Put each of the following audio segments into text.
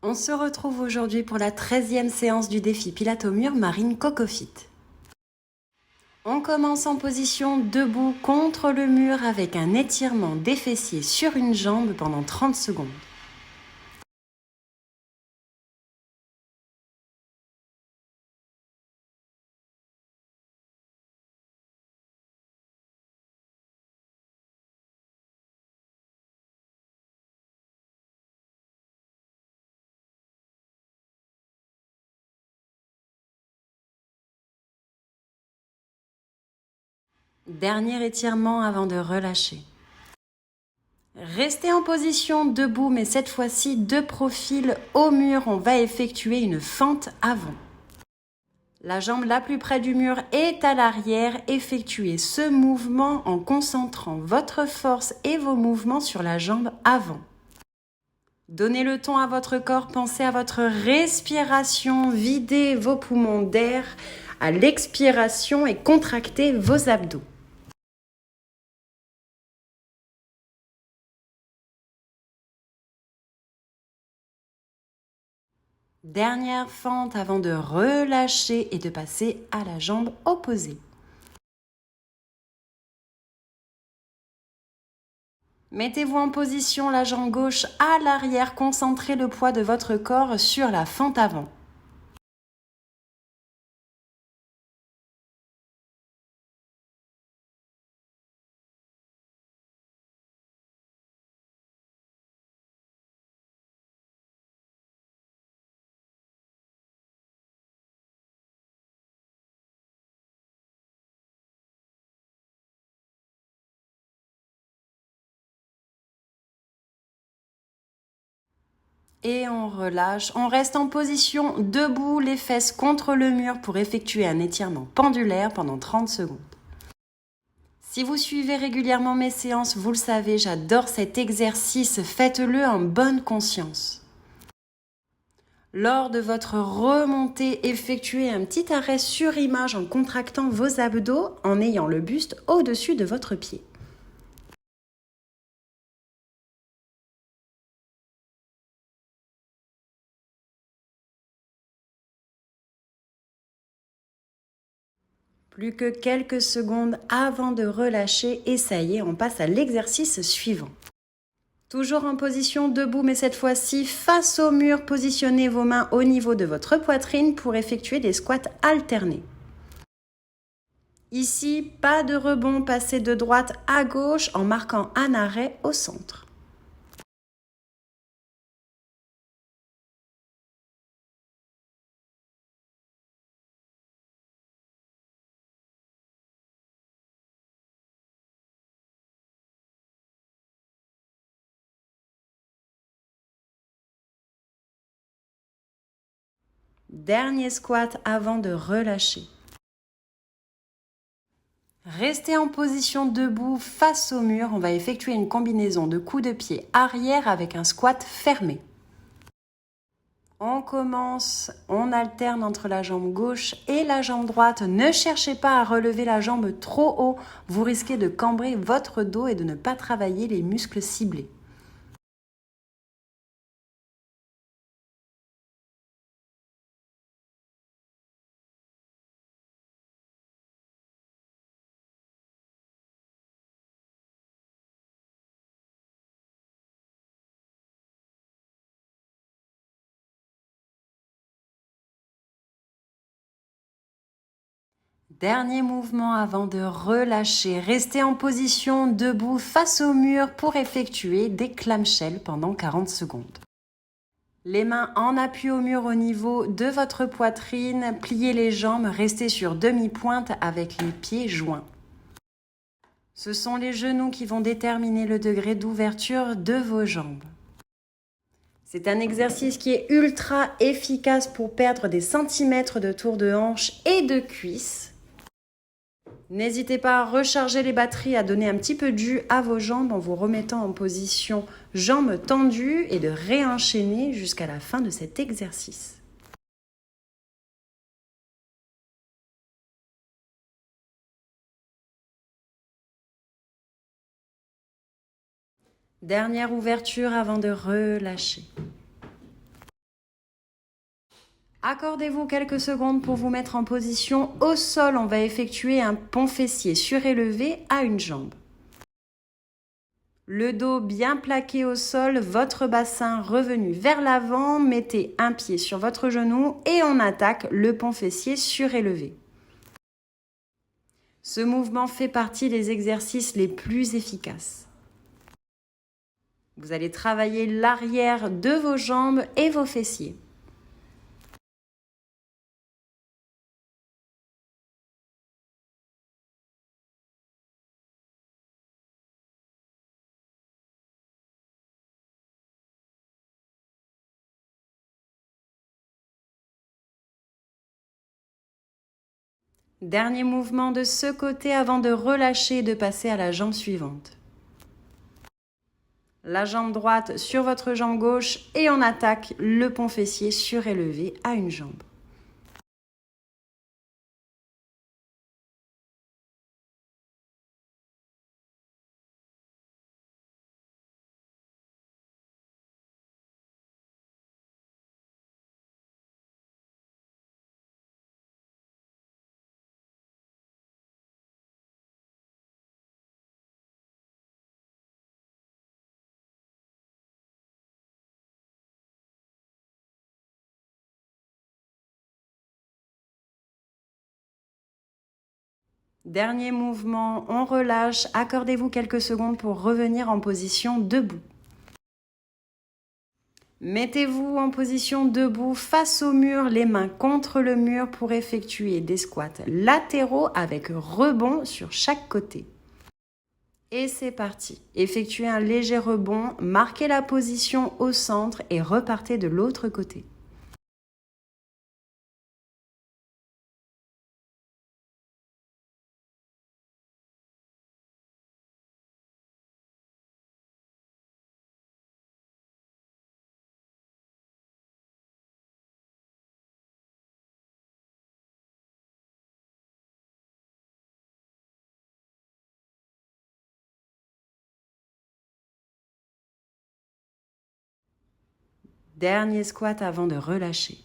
On se retrouve aujourd'hui pour la 13e séance du défi Pilates au mur Marine Coco Fit. On commence en position debout contre le mur avec un étirement des fessiers sur une jambe pendant 30 secondes. Dernier étirement avant de relâcher. Restez en position debout, mais cette fois-ci de profil au mur. On va effectuer une fente avant. La jambe la plus près du mur est à l'arrière. Effectuez ce mouvement en concentrant votre force et vos mouvements sur la jambe avant. Donnez le ton à votre corps, pensez à votre respiration, videz vos poumons d'air à l'expiration et contractez vos abdos. Dernière fente avant de relâcher et de passer à la jambe opposée. Mettez-vous en position, la jambe gauche à l'arrière, concentrez le poids de votre corps sur la fente avant. Et on relâche. On reste en position debout, les fesses contre le mur pour effectuer un étirement pendulaire pendant 30 secondes. Si vous suivez régulièrement mes séances, vous le savez, j'adore cet exercice. Faites-le en bonne conscience. Lors de votre remontée, effectuez un petit arrêt sur image en contractant vos abdos en ayant le buste au-dessus de votre pied. Plus que quelques secondes avant de relâcher et ça y est, on passe à l'exercice suivant. Toujours en position debout, mais cette fois-ci face au mur, positionnez vos mains au niveau de votre poitrine pour effectuer des squats alternés. Ici, pas de rebond, passez de droite à gauche en marquant un arrêt au centre. Dernier squat avant de relâcher. Restez en position debout face au mur. On va effectuer une combinaison de coups de pied arrière avec un squat fermé. On commence, on alterne entre la jambe gauche et la jambe droite. Ne cherchez pas à relever la jambe trop haut. Vous risquez de cambrer votre dos et de ne pas travailler les muscles ciblés. Dernier mouvement avant de relâcher. Restez en position debout face au mur pour effectuer des clamshells pendant 40 secondes. Les mains en appui au mur au niveau de votre poitrine. Pliez les jambes, restez sur demi-pointe avec les pieds joints. Ce sont les genoux qui vont déterminer le degré d'ouverture de vos jambes. C'est un exercice qui est ultra efficace pour perdre des centimètres de tour de hanche et de cuisse. N'hésitez pas à recharger les batteries, à donner un petit peu de jus à vos jambes en vous remettant en position jambes tendues et de réenchaîner jusqu'à la fin de cet exercice. Dernière ouverture avant de relâcher. Accordez-vous quelques secondes pour vous mettre en position. Au sol, on va effectuer un pont fessier surélevé à une jambe. Le dos bien plaqué au sol, votre bassin revenu vers l'avant, mettez un pied sur votre genou et on attaque le pont fessier surélevé. Ce mouvement fait partie des exercices les plus efficaces. Vous allez travailler l'arrière de vos jambes et vos fessiers. Dernier mouvement de ce côté avant de relâcher et de passer à la jambe suivante. La jambe droite sur votre jambe gauche et on attaque le pont fessier surélevé à une jambe. Dernier mouvement, on relâche, accordez-vous quelques secondes pour revenir en position debout. Mettez-vous en position debout face au mur, les mains contre le mur pour effectuer des squats latéraux avec rebond sur chaque côté. Et c'est parti. Effectuez un léger rebond, marquez la position au centre et repartez de l'autre côté. Dernier squat avant de relâcher.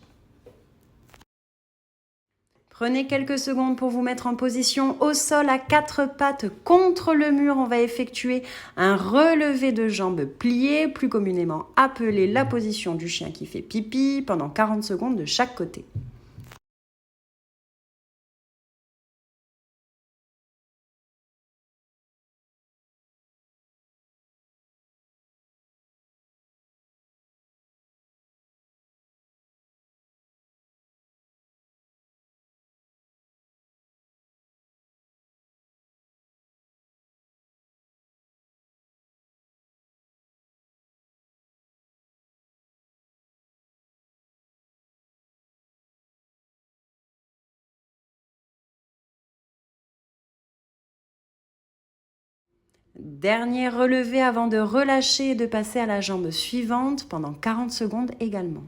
Prenez quelques secondes pour vous mettre en position au sol à quatre pattes contre le mur. On va effectuer un relevé de jambes pliées, plus communément appelé la position du chien qui fait pipi, pendant 40 secondes de chaque côté. Dernier relevé avant de relâcher et de passer à la jambe suivante pendant 40 secondes également.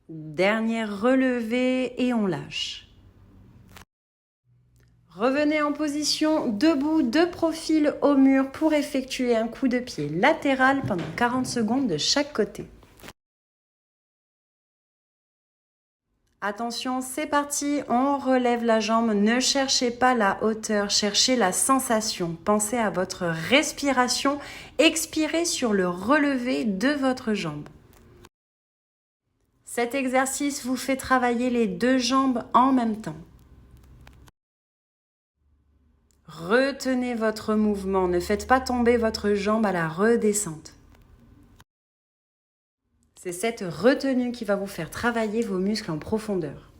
Dernier relevé et on lâche. Revenez en position debout, de profil au mur pour effectuer un coup de pied latéral pendant 40 secondes de chaque côté. Attention, c'est parti, on relève la jambe, ne cherchez pas la hauteur, cherchez la sensation. Pensez à votre respiration, expirez sur le relevé de votre jambe. Cet exercice vous fait travailler les deux jambes en même temps. Retenez votre mouvement, ne faites pas tomber votre jambe à la redescente. C'est cette retenue qui va vous faire travailler vos muscles en profondeur.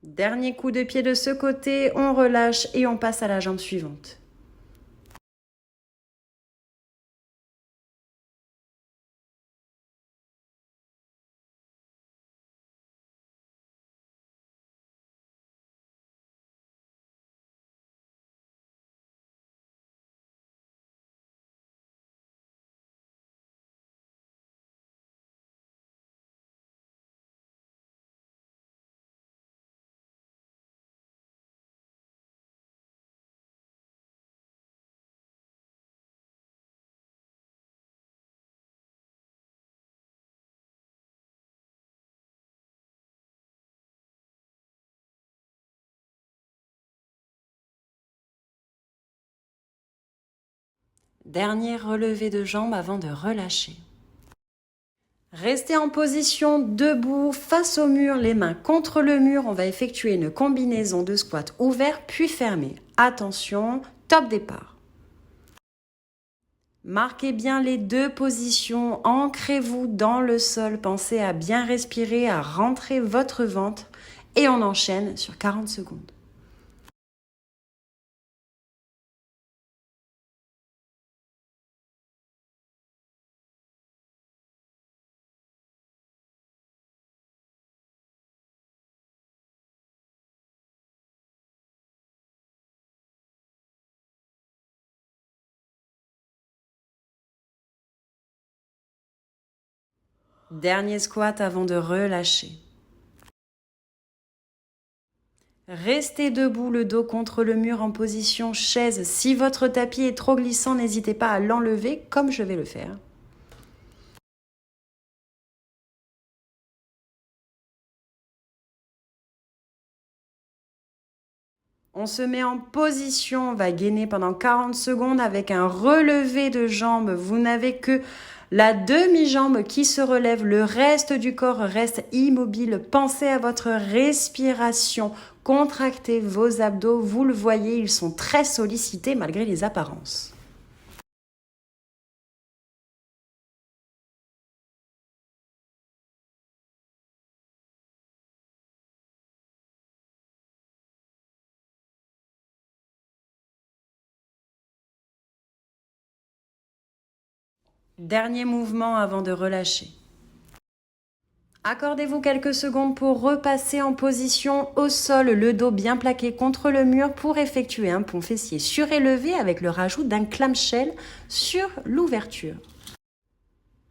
Dernier coup de pied de ce côté, on relâche et on passe à la jambe suivante. Dernier relevé de jambe avant de relâcher. Restez en position debout face au mur, les mains contre le mur. On va effectuer une combinaison de squat ouvert puis fermé. Attention, top départ. Marquez bien les deux positions, ancrez-vous dans le sol, pensez à bien respirer, à rentrer votre ventre et on enchaîne sur 40 secondes. Dernier squat avant de relâcher. Restez debout, le dos contre le mur en position chaise. Si votre tapis est trop glissant, n'hésitez pas à l'enlever comme je vais le faire. On se met en position, on va gainer pendant 40 secondes avec un relevé de jambes. Vous n'avez que la demi-jambe qui se relève, le reste du corps reste immobile. Pensez à votre respiration, contractez vos abdos. Vous le voyez, ils sont très sollicités malgré les apparences. Dernier mouvement avant de relâcher. Accordez-vous quelques secondes pour repasser en position au sol, le dos bien plaqué contre le mur pour effectuer un pont fessier surélevé avec le rajout d'un clamshell sur l'ouverture.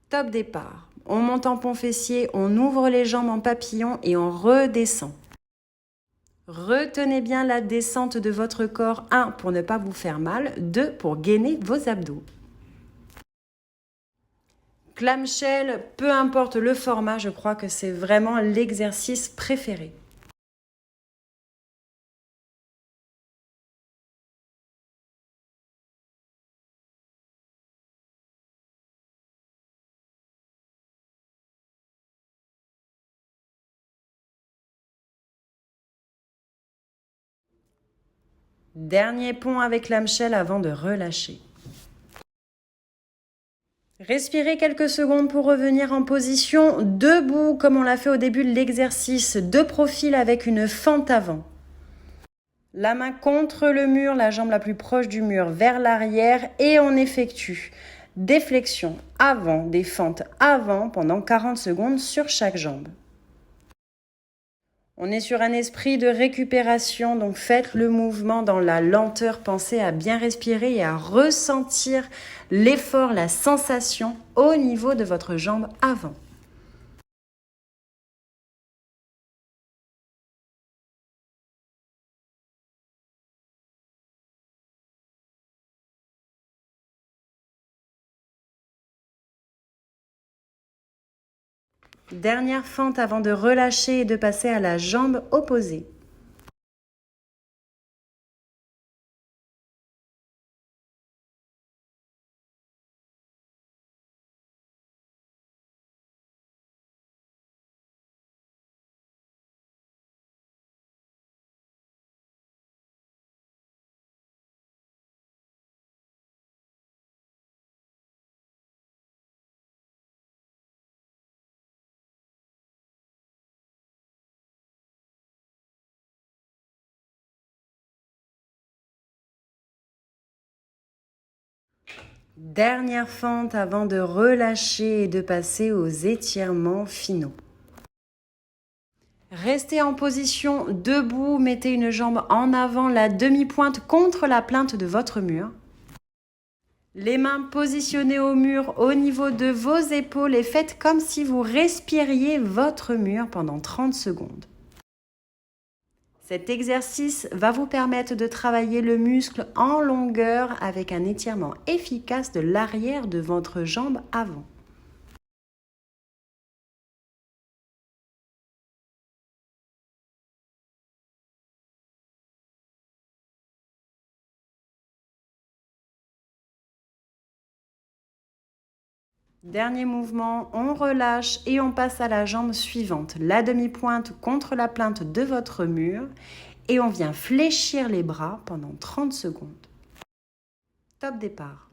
Top départ. On monte en pont fessier, on ouvre les jambes en papillon et on redescend. Retenez bien la descente de votre corps, 1 pour ne pas vous faire mal, 2 pour gainer vos abdos. Clamshell, peu importe le format, je crois que c'est vraiment l'exercice préféré. Dernier pont avec clamshell avant de relâcher. Respirez quelques secondes pour revenir en position debout comme on l'a fait au début de l'exercice, de profil avec une fente avant. La main contre le mur, la jambe la plus proche du mur vers l'arrière et on effectue des flexions avant, des fentes avant pendant 40 secondes sur chaque jambe. On est sur un esprit de récupération, donc faites le mouvement dans la lenteur, pensez à bien respirer et à ressentir l'effort, la sensation au niveau de votre jambe avant. Dernière fente avant de relâcher et de passer à la jambe opposée. Dernière fente avant de relâcher et de passer aux étirements finaux. Restez en position debout, mettez une jambe en avant, la demi-pointe contre la plinthe de votre mur. Les mains positionnées au mur au niveau de vos épaules et faites comme si vous respiriez votre mur pendant 30 secondes. Cet exercice va vous permettre de travailler le muscle en longueur avec un étirement efficace de l'arrière de votre jambe avant. Dernier mouvement, on relâche et on passe à la jambe suivante. La demi-pointe contre la plinthe de votre mur et on vient fléchir les bras pendant 30 secondes. Top départ.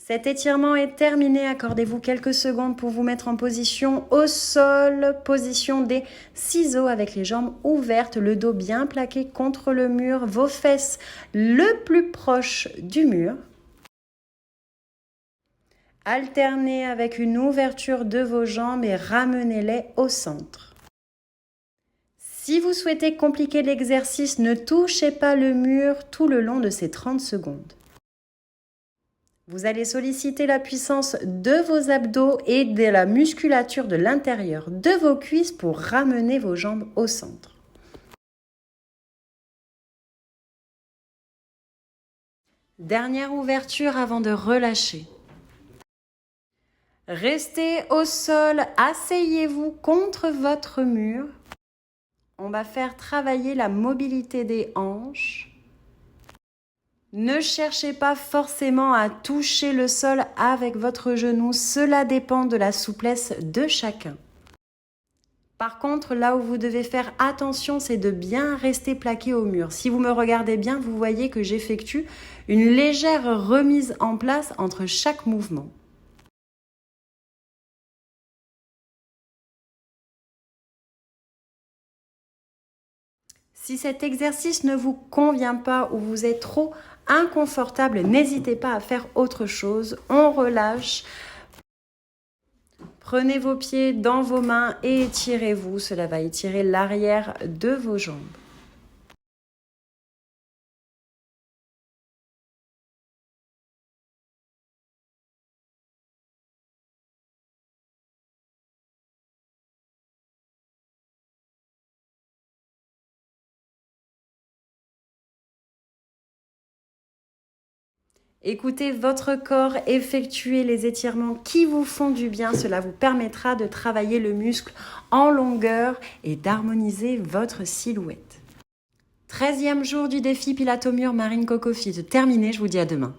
Cet étirement est terminé. Accordez-vous quelques secondes pour vous mettre en position au sol, position des ciseaux avec les jambes ouvertes, le dos bien plaqué contre le mur, vos fesses le plus proche du mur. Alternez avec une ouverture de vos jambes et ramenez-les au centre. Si vous souhaitez compliquer l'exercice, ne touchez pas le mur tout le long de ces 30 secondes. Vous allez solliciter la puissance de vos abdos et de la musculature de l'intérieur de vos cuisses pour ramener vos jambes au centre. Dernière ouverture avant de relâcher. Restez au sol, asseyez-vous contre votre mur. On va faire travailler la mobilité des hanches. Ne cherchez pas forcément à toucher le sol avec votre genou, cela dépend de la souplesse de chacun. Par contre, là où vous devez faire attention, c'est de bien rester plaqué au mur. Si vous me regardez bien, vous voyez que j'effectue une légère remise en place entre chaque mouvement. Si cet exercice ne vous convient pas ou vous êtes trop inconfortable, n'hésitez pas à faire autre chose. On relâche. Prenez vos pieds dans vos mains et étirez-vous. Cela va étirer l'arrière de vos jambes. Écoutez votre corps, effectuez les étirements qui vous font du bien. Cela vous permettra de travailler le muscle en longueur et d'harmoniser votre silhouette. 13e jour du défi Pilates au mur Marine Coco Fit terminé. Je vous dis à demain.